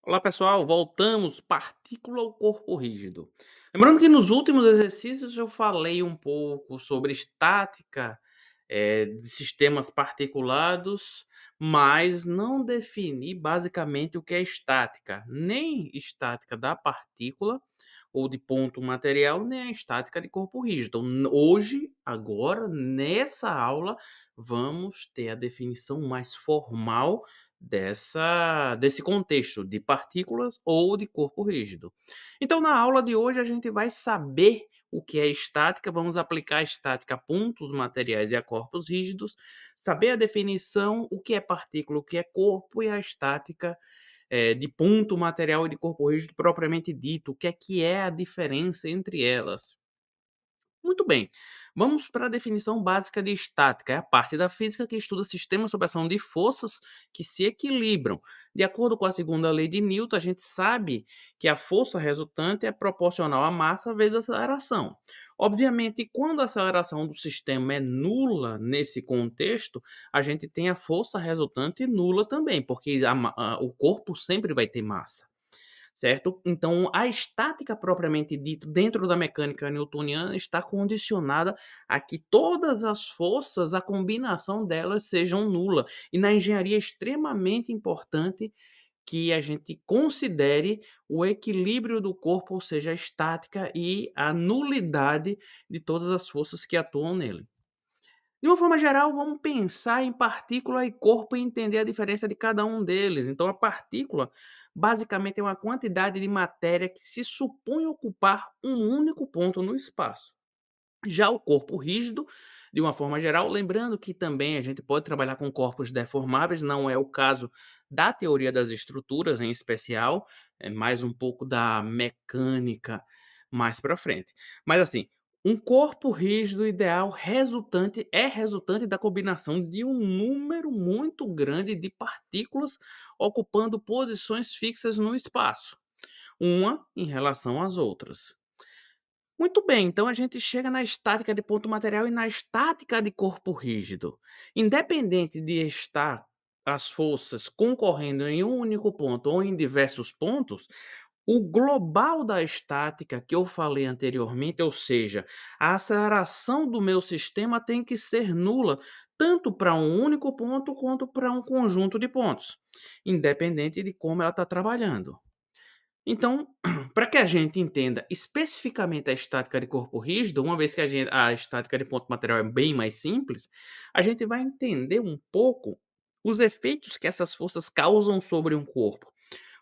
Olá pessoal, voltamos, partícula ou corpo rígido. Lembrando que nos últimos exercícios eu falei um pouco sobre estática de sistemas particulados, mas não defini basicamente o que é estática, nem estática da partícula ou de ponto material, nem a estática de corpo rígido. Então, hoje, agora, nessa aula, vamos ter a definição mais formal desse contexto de partículas ou de corpo rígido. Então, na aula de hoje, a gente vai saber o que é estática, vamos aplicar a estática a pontos materiais e a corpos rígidos, saber a definição, o que é partícula, o que é corpo e a estática de ponto material e de corpo rígido propriamente dito, o que é a diferença entre elas. Muito bem, vamos para a definição básica de estática. É a parte da física que estuda sistemas sob ação de forças que se equilibram. De acordo com a segunda lei de Newton, a gente sabe que a força resultante é proporcional à massa vezes a aceleração. Obviamente, quando a aceleração do sistema é nula nesse contexto, a gente tem a força resultante nula também, porque o corpo sempre vai ter massa, certo? Então, a estática propriamente dita, dentro da mecânica newtoniana, está condicionada a que todas as forças, a combinação delas sejam nula. E na engenharia é extremamente importante que a gente considere o equilíbrio do corpo, ou seja, a estática e a nulidade de todas as forças que atuam nele. De uma forma geral, vamos pensar em partícula e corpo e entender a diferença de cada um deles. Então, a partícula basicamente é uma quantidade de matéria que se supõe ocupar um único ponto no espaço. Já o corpo rígido, de uma forma geral, lembrando que também a gente pode trabalhar com corpos deformáveis, não é o caso da teoria das estruturas em especial, é mais um pouco da mecânica mais para frente. Mas assim, um corpo rígido ideal resultante da combinação de um número muito grande de partículas ocupando posições fixas no espaço, uma em relação às outras. Muito bem, então a gente chega na estática de ponto material e na estática de corpo rígido. Independente de estar as forças concorrendo em um único ponto ou em diversos pontos, o global da estática que eu falei anteriormente, ou seja, a aceleração do meu sistema tem que ser nula, tanto para um único ponto quanto para um conjunto de pontos, independente de como ela está trabalhando. Então, para que a gente entenda especificamente a estática de corpo rígido, uma vez que a estática de ponto material é bem mais simples, a gente vai entender um pouco os efeitos que essas forças causam sobre um corpo,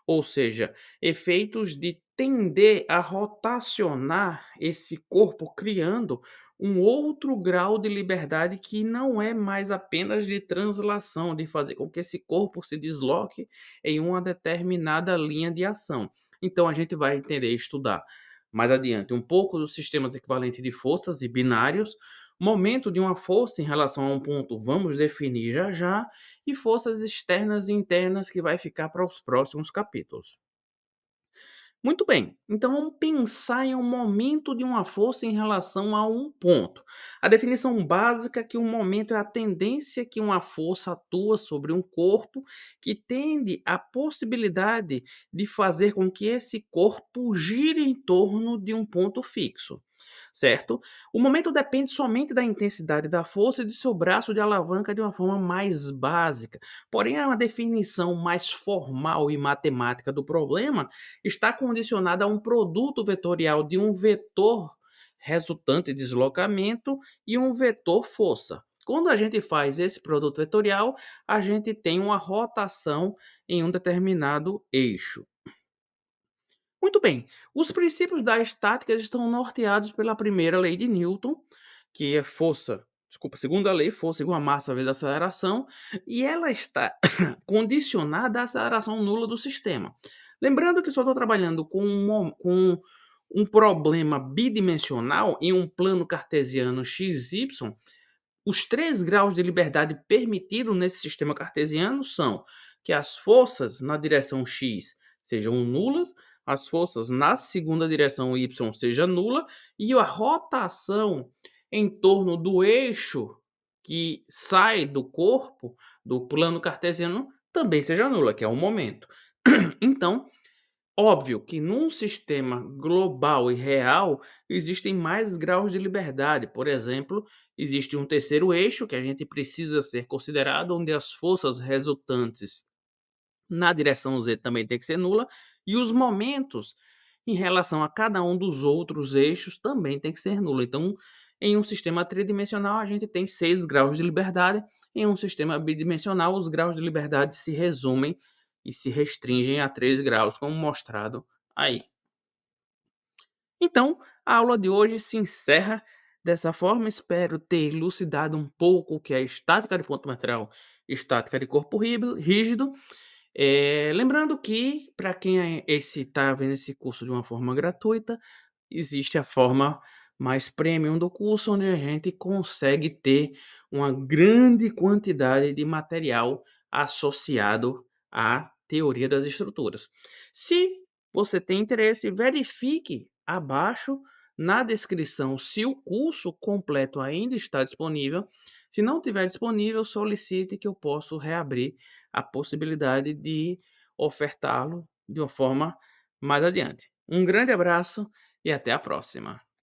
ou seja, efeitos de tender a rotacionar esse corpo, criando um outro grau de liberdade que não é mais apenas de translação, de fazer com que esse corpo se desloque em uma determinada linha de ação. Então, a gente vai entender e estudar mais adiante um pouco dos sistemas equivalentes de forças e binários, momento de uma força em relação a um ponto, vamos definir já já, e forças externas e internas que vai ficar para os próximos capítulos. Muito bem, então vamos pensar em um momento de uma força em relação a um ponto. A definição básica é que um momento é a tendência que uma força atua sobre um corpo que tende à possibilidade de fazer com que esse corpo gire em torno de um ponto fixo, certo? O momento depende somente da intensidade da força e de seu braço de alavanca de uma forma mais básica. Porém, a definição mais formal e matemática do problema está condicionada a um produto vetorial de um vetor resultante de deslocamento e um vetor força. Quando a gente faz esse produto vetorial, a gente tem uma rotação em um determinado eixo. Muito bem, os princípios da estática estão norteados pela primeira lei de Newton, que é segunda lei, força igual a massa vezes a aceleração, e ela está condicionada à aceleração nula do sistema. Lembrando que só estou trabalhando com um problema bidimensional em um plano cartesiano XY, os três graus de liberdade permitidos nesse sistema cartesiano são que as forças na direção x sejam nulas, as forças na segunda direção y seja nula e a rotação em torno do eixo que sai do corpo do plano cartesiano também seja nula, que é o momento. Então, óbvio que num sistema global e real existem mais graus de liberdade. Por exemplo, existe um terceiro eixo que a gente precisa ser considerado, onde as forças resultantes na direção Z também tem que ser nula, e os momentos em relação a cada um dos outros eixos também tem que ser nula. Então, em um sistema tridimensional, a gente tem 6 graus de liberdade. Em um sistema bidimensional, os graus de liberdade se resumem e se restringem a 3 graus, como mostrado aí. Então, a aula de hoje se encerra dessa forma. Espero ter elucidado um pouco o que é estática de ponto material e estática de corpo rígido. Lembrando que, para quem está vendo esse curso de uma forma gratuita, existe a forma mais premium do curso, onde a gente consegue ter uma grande quantidade de material associado à teoria das estruturas. Se você tem interesse, verifique abaixo na descrição se o curso completo ainda está disponível. Se não estiver disponível, solicite que eu possa reabrir a possibilidade de ofertá-lo de uma forma mais adiante. Um grande abraço e até a próxima.